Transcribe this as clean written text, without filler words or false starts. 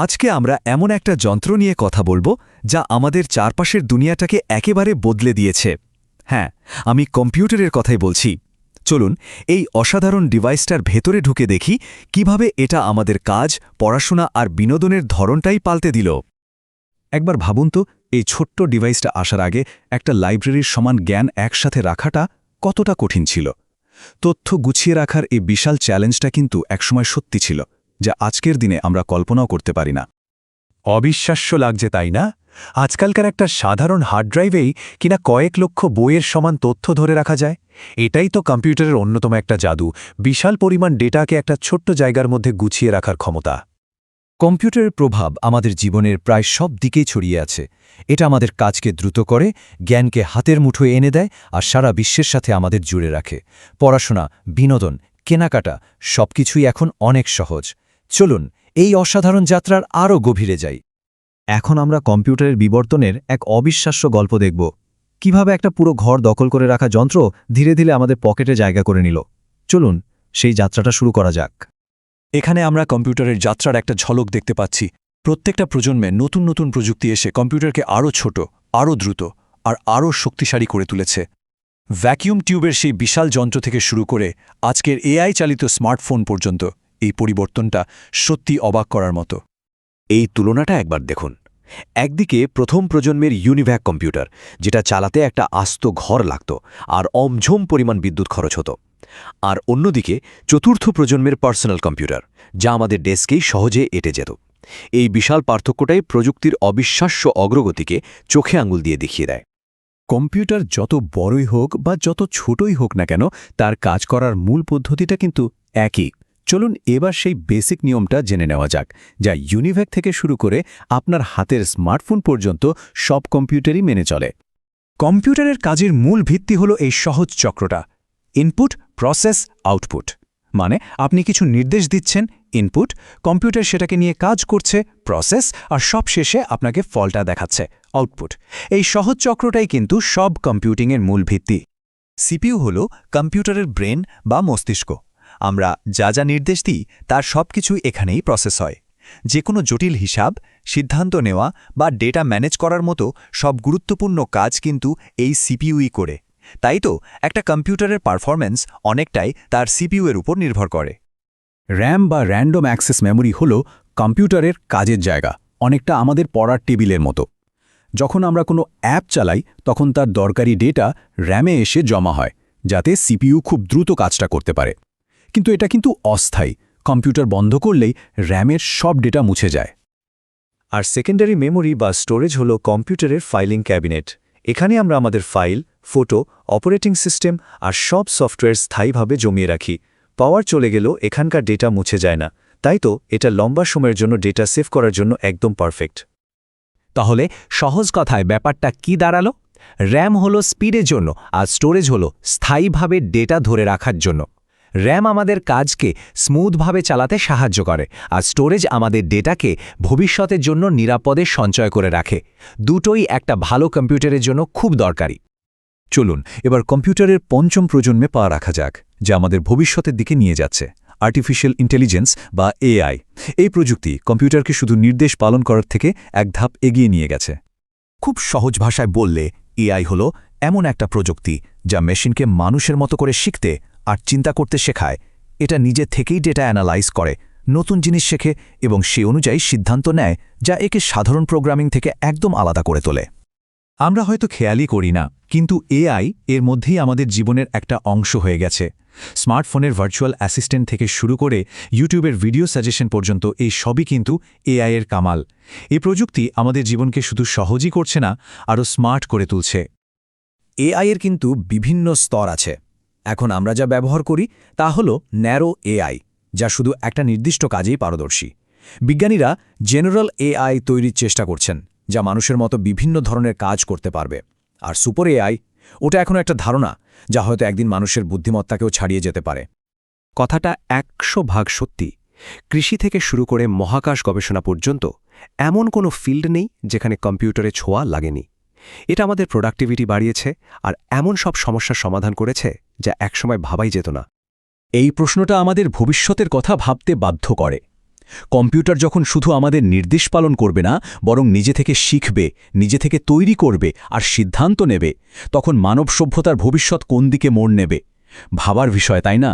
আজকে আমরা এমন একটা যন্ত্র নিয়ে কথা বলবো যা আমাদের চারপাশের দুনিয়াটাকে একেবারে বদলে দিয়েছে। হ্যাঁ, আমি কম্পিউটারের কথাই বলছি। চলুন এই অসাধারণ ডিভাইসটার ভেতরে ঢুকে দেখি কিভাবে এটা আমাদের কাজ, পড়াশোনা আর বিনোদনের ধরনটাই পাল্টে দিল। একবার ভাবুন তো, এই ছোট্ট ডিভাইসটা আসার আগে একটা লাইব্রেরির সমান জ্ঞান একসাথে রাখাটা কতটা কঠিন ছিল। তথ্য গুছিয়ে রাখার এই বিশাল চ্যালেঞ্জটা কিন্তু একসময় সত্যি ছিল, যা আজকের দিনে আমরা কল্পনাও করতে পারি না। অবিশ্বাস্য লাগছে, তাই না? আজকালকার একটা সাধারণ হার্ড ড্রাইভেই কিনা কয়েক লক্ষ বইয়ের সমান তথ্য ধরে রাখা যায়। এটাই তো কম্পিউটারের অন্যতম একটা জাদু, বিশাল পরিমাণ ডেটাকে একটা ছোট্ট জায়গার মধ্যে গুছিয়ে রাখার ক্ষমতা। কম্পিউটারের প্রভাব আমাদের জীবনের প্রায় সব দিকেই ছড়িয়ে আছে। এটা আমাদের কাজকে দ্রুত করে, জ্ঞানকে হাতের মুঠোয় এনে দেয় আর সারা বিশ্বের সাথে আমাদের জুড়ে রাখে। পড়াশোনা, বিনোদন, কেনাকাটা সবকিছুই এখন অনেক সহজ। চলুন এই অসাধারণ যাত্রার আরও গভীরে যাই। এখন আমরা কম্পিউটারের বিবর্তনের এক অবিশ্বাস্য গল্প দেখব। কিভাবে একটা পুরো ঘর দখল করে রাখা যন্ত্র ধীরে ধীরে আমাদের পকেটে জায়গা করে নিল। চলুন সেই যাত্রাটা শুরু করা যাক। এখানে আমরা কম্পিউটারের যাত্রার একটা ঝলক দেখতে পাচ্ছি। প্রত্যেকটা প্রজন্মে নতুন নতুন প্রযুক্তি এসে কম্পিউটারকে আরও ছোট, আরও দ্রুত আর আরও শক্তিশালী করে তুলেছে। ভ্যাকিউম টিউবের সেই বিশাল যন্ত্র থেকে শুরু করে আজকের এআই চালিত স্মার্টফোন পর্যন্ত এই পরিবর্তনটা সত্যি অবাক করার মতো। এই তুলনাটা একবার দেখুন। একদিকে প্রথম প্রজন্মের ইউনিভ্যাক কম্পিউটার, যেটা চালাতে একটা আস্ত ঘর লাগত আর অমঝোম পরিমাণ বিদ্যুৎ খরচ হতো। আর অন্যদিকে চতুর্থ প্রজন্মের পার্সোনাল কম্পিউটার, যা আমাদের ডেস্কেই সহজে এঁটে যেত। এই বিশাল পার্থক্যটাই প্রযুক্তির অবিশ্বাস্য অগ্রগতিকে চোখে আঙুল দিয়ে দেখিয়ে দেয়। কম্পিউটার যত বড়ই হোক বা যত ছোটই হোক না কেন, তার কাজ করার মূল পদ্ধতিটা কিন্তু একই। চলুন এবার সেই বেসিক নিয়মটা জেনে নেওয়া যাক, যা ইউনিভ্যাক থেকে শুরু করে আপনার হাতের স্মার্টফোন পর্যন্ত সব কম্পিউটারই মেনে চলে। কম্পিউটারের কাজের মূল ভিত্তি হল এই সহজ চক্রটা: ইনপুট, প্রসেস, আউটপুট। মানে আপনি কিছু নির্দেশ দিচ্ছেন, ইনপুট, কম্পিউটার সেটাকে নিয়ে কাজ করছে, প্রসেস, আর সব শেষে আপনাকে ফলটা দেখাচ্ছে, আউটপুট। এই সহজ চক্রটাই কিন্তু সব কম্পিউটিংয়ের মূল ভিত্তি। সিপিইউ হল কম্পিউটারের ব্রেন বা মস্তিষ্ক। আমরা যা যা নির্দেশ দিই তার সবকিছু এখানেই প্রসেস হয়। যে কোনো জটিল হিসাব, সিদ্ধান্ত নেওয়া বা ডেটা ম্যানেজ করার মতো সব গুরুত্বপূর্ণ কাজ কিন্তু এই সিপিইউই করে। তাই তো একটা কম্পিউটারের পারফরম্যান্স অনেকটাই তার সিপিইউ এর উপর নির্ভর করে। র্যাম বা র্যান্ডম অ্যাক্সেস মেমোরি হল কম্পিউটারের কাজের জায়গা, অনেকটা আমাদের পড়ার টেবিলের মতো। যখন আমরা কোনো অ্যাপ চালাই তখন তার দরকারি ডেটা র্যামে এসে জমা হয়, যাতে সিপিইউ খুব দ্রুত কাজটা করতে পারে। কিন্তু এটা কিন্তু অস্থায়ী। কম্পিউটার বন্ধ করলেই র্যামের সব ডেটা মুছে যায়। আর সেকেন্ডারি মেমোরি বা স্টোরেজ হল কম্পিউটারের ফাইলিং ক্যাবিনেট। এখানে আমরা আমাদের ফাইল, ফটো, অপারেটিং সিস্টেম আর সব সফটওয়্যার স্থায়ীভাবে জমিয়ে রাখি। পাওয়ার চলে গেলেও এখানকার ডেটা মুছে যায় না। তাই তো এটা লম্বা সময়ের জন্য ডেটা সেভ করার জন্য একদম পারফেক্ট। তাহলে সহজ কথায় ব্যাপারটা কি দাঁড়ালো? র্যাম হলো স্পিডের জন্য আর স্টোরেজ হলো স্থায়ীভাবে ডেটা ধরে রাখার জন্য। র্যাম আমাদের কাজকে স্মুথভাবে চালাতে সাহায্য করে, আর স্টোরেজ আমাদের ডেটাকে ভবিষ্যতের জন্য নিরাপদে সঞ্চয় করে রাখে। দুটোই একটা ভালো কম্পিউটারের জন্য খুব দরকারি। চলুন এবার কম্পিউটারের পঞ্চম প্রজন্মে পা রাখা যাক, যা আমাদের ভবিষ্যতের দিকে নিয়ে যাচ্ছে, আর্টিফিশিয়াল ইন্টেলিজেন্স বা এআই। এই প্রযুক্তি কম্পিউটারকে শুধু নির্দেশ পালন করার থেকে এক ধাপ এগিয়ে নিয়ে গেছে। খুব সহজ ভাষায় বললে এআই হল এমন একটা প্রযুক্তি যা মেশিনকে মানুষের মতো করে শিখতে আর চিন্তা করতে শেখায়। এটা নিজে থেকেই ডেটা অ্যানালাইজ করে, নতুন জিনিস শেখে এবং সে অনুযায়ী সিদ্ধান্ত নেয়, যা একে সাধারণ প্রোগ্রামিং থেকে একদম আলাদা করে তোলে। আমরা হয়তো খেয়ালই করি না, কিন্তু এআই এর মধ্যেই আমাদের জীবনের একটা অংশ হয়ে গেছে। স্মার্টফোনের ভার্চুয়াল অ্যাসিস্ট্যান্ট থেকে শুরু করে ইউটিউবের ভিডিও সাজেশন পর্যন্ত এই সবই কিন্তু এআই এর কামাল। এই প্রযুক্তি আমাদের জীবনকে শুধু সহজই করছে না, আরও স্মার্ট করে তুলছে। এআই এর কিন্তু বিভিন্ন স্তর আছে। এখন আমরা যা ব্যবহার করি তা হল ন্যারো এআই, যা শুধু একটা নির্দিষ্ট কাজেই পারদর্শী। বিজ্ঞানীরা জেনারেল এআই তৈরির চেষ্টা করছেন, যা মানুষের মতো বিভিন্ন ধরনের কাজ করতে পারবে। আর সুপার এআই, ওটা এখনও একটা ধারণা, যা হয়তো একদিন মানুষের বুদ্ধিমত্তাকেও ছাড়িয়ে যেতে পারে। কথাটা 100% সত্যি। কৃষি থেকে শুরু করে মহাকাশ গবেষণা পর্যন্ত এমন কোনো ফিল্ড নেই যেখানে কম্পিউটারে ছোঁয়া লাগেনি। এটা আমাদের প্রোডাক্টিভিটি বাড়িয়েছে আর এমন সব সমস্যার সমাধান করেছে যা একসময় ভাবাই যেত না। এই প্রশ্নটা আমাদের ভবিষ্যতের কথা ভাবতে বাধ্য করে। কম্পিউটার যখন শুধু আমাদের নির্দেশ পালন করবে না বরং নিজে থেকে শিখবে, নিজে থেকে তৈরি করবে আর সিদ্ধান্ত নেবে, তখন মানব সভ্যতার ভবিষ্যৎ কোন দিকে মোড় নেবে ভাবার বিষয়, তাই না?